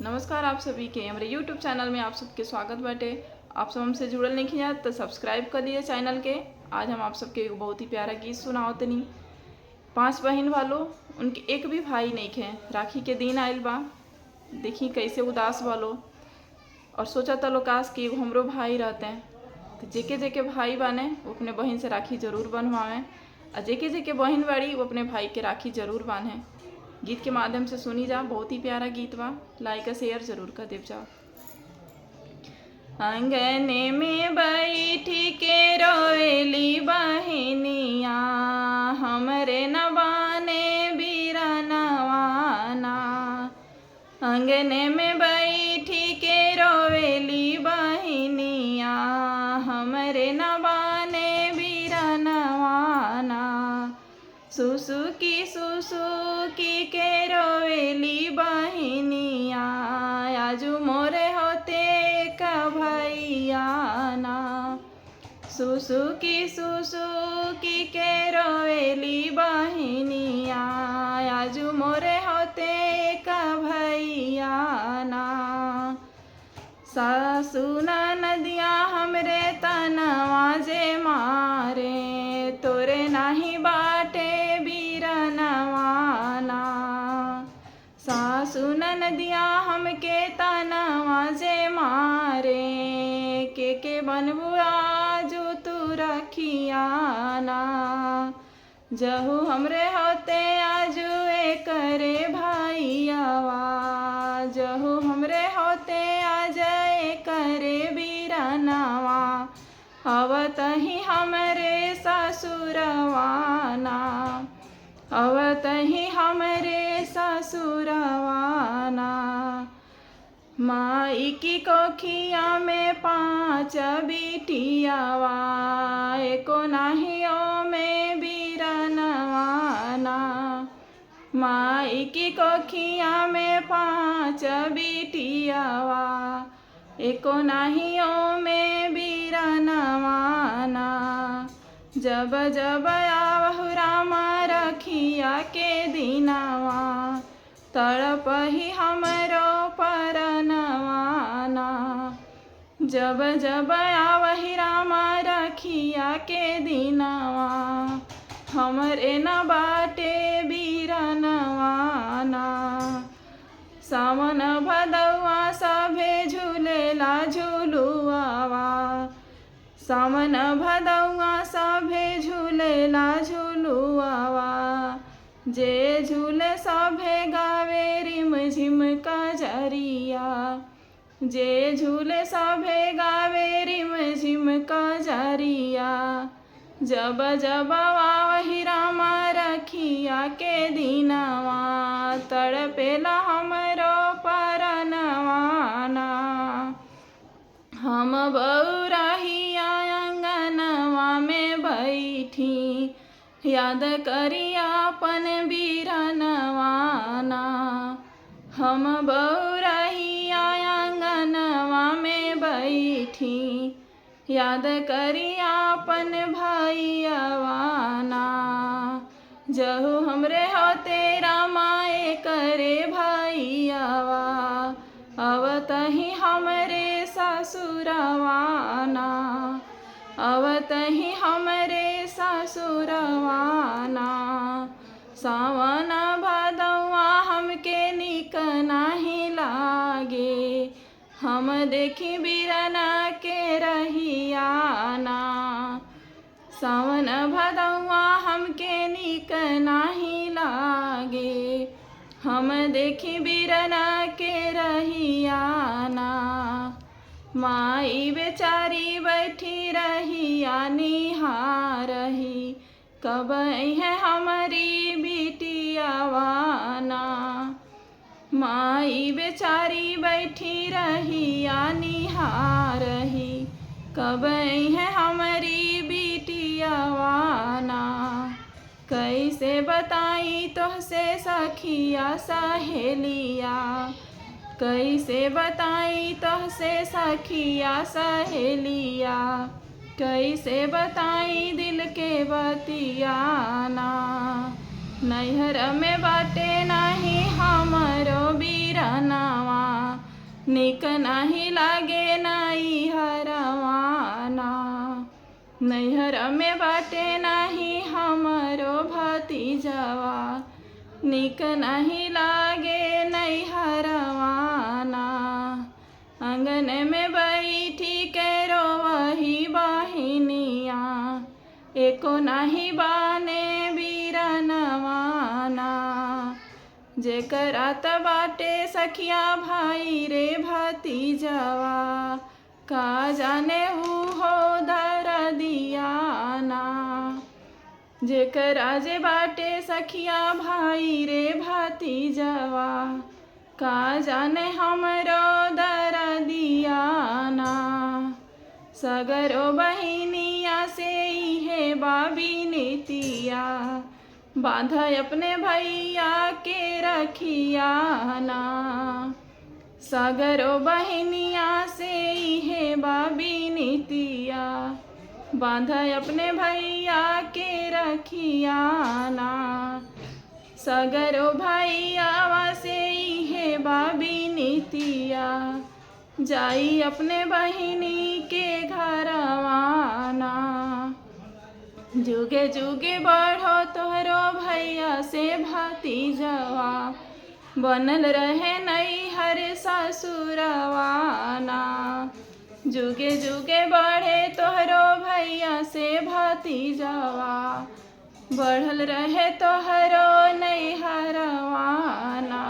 नमस्कार आप सभी के हमारे YouTube चैनल में आप सबके स्वागत बाटे। आप सब हमसे जुड़ल नहीं किया तो सब्सक्राइब कर लिए चैनल के। आज हम आप सबके एक बहुत ही प्यारा गीत सुनाओ तनी। 5 बहन वालों, उनके एक भी भाई नहीं खे। राखी के दिन आयल बा, देखी कैसे उदास वालो और सोचा तलो काश कि एगो हमरो भाई रहते हैं। तो जेके जेके भाई बाने वो अपने बहन से राखी जरूर बनवावें, और जेके जेके बहन बाड़ी वो अपने भाई के राखी जरूर बांधें। गीत के माध्यम से सुनी जा, बहुत ही प्यारा गीत बा। लाइक और शेयर जरूर कर देव जाओ। अंगने में बैठी के रोएली बहनिया, हमरे न बाने बीरनवाना। अंगने में बैठी के रोएली बहनिया, हमरे न बाने बीरनवाना। सुसुकी के रोएली बहनिया, आजू मोरे होते का भैया ना। सुसुकी के रोएली बहनिया, आजू मोरे होते का भैया ना। सासु नदिया हमरे तनवा जे मारे, तोरे नाही बाटे बीरनवाना। सासु नदिया हमके तनवा जे मारे, के बनबू आजू तू रखियाना। जहू हमरे होते आजू करे भाईयावा, जहू हमरे होते आज करे बीरनवा। अवत ही हमरे ससुरवाना, अवत ही हमरे ससुरवाना। माई की कोखिया में 5 बिटियावा, एको नाहियो में बीरनवाना। माई की कोखिया में 5 बिटियावा, एको नाहियो में बीरनवाना। जब जब आवहु रामा रखिया के दिनवा, तड़प ही हमरो परनवाना। जब जब आवहि रामा रखिया के दिनवा, हमरे न बाटे बीरनवाना। सावन भदौआ सभे झूलेला झूलुआवा, सावन भदौआ सभे झूलेला झूलुआवा। जे झूले सभे गावे रिम झिम कजरिया, जे झूले सभे गावे रिम झिम कजरिया। जब जब आवहि रामा रखिया के दिनवा, तड़पेला हमरो परनवाना। हम बउराहिया अंगनवा में बैठी, याद करिया अपन बीरनवाना। हम बउराहिया अंगनवा में बैठी, याद करिया अपन भैयावाना। जहू हमरे होते रामाए करे भैयावा, अवत ही हमरे ससुरवाना, अवत ही हमरे ससुरवाना। सावन भदौआ हमके निक नाही लागे, हम देखी बीरना के रहियाना। सावन भदौआ हमके निक नाही लागे, हम देखी बीरना के रहियाना। माई बेचारी बैठी रहिया निहारही, कब है हमारी बिटियावाना। माई बेचारी बैठी रहिया निहारही, कब है हमारी बिटियावाना। कैसे बताई तोहसे सखिया सहेलिया, कैसे बताई तोहसे सखिया सहेलिया। कैसे बताई दिल के बतियाना, नैहर में बाटे नाही हमरो बीरनवा। निक नाही लागे नाई हरवाना। नैहर में बाटे नाही हमरो भतीजवा, निक नहीं लागे नैहरवाना। आंगन में बैठी के रोवही बहिनिया, एको नाही बाने बीरनवाना। जेकरा त बाटे सखिया भाई रे भतीजवा, का जाने उहो दरदियाना। जेकरा जे बाटे सखिया भाई रे भतीजवा, का जाने हमरो दरदियाना। सगरो बहिनिया से इहे बाबी नीतिया, बांध अपने भैया के रखियाना। सगरो बहिनिया से इहे बाबी नीतिया, बांध अपने भैया के रखियाना। सगरो भैयावा से इहे बाबी नीतिया, जाई अपने बहिनी के घरवाना। जुगे जुगे बढ़ो तोहरो भैया से भतीजवा, बनल रहे नैहर ससुरवाना। जुगे जुगे बढ़े तोहरो भैया से भतीजवा, बढ़ल रहे तोहरो नैहरवाना।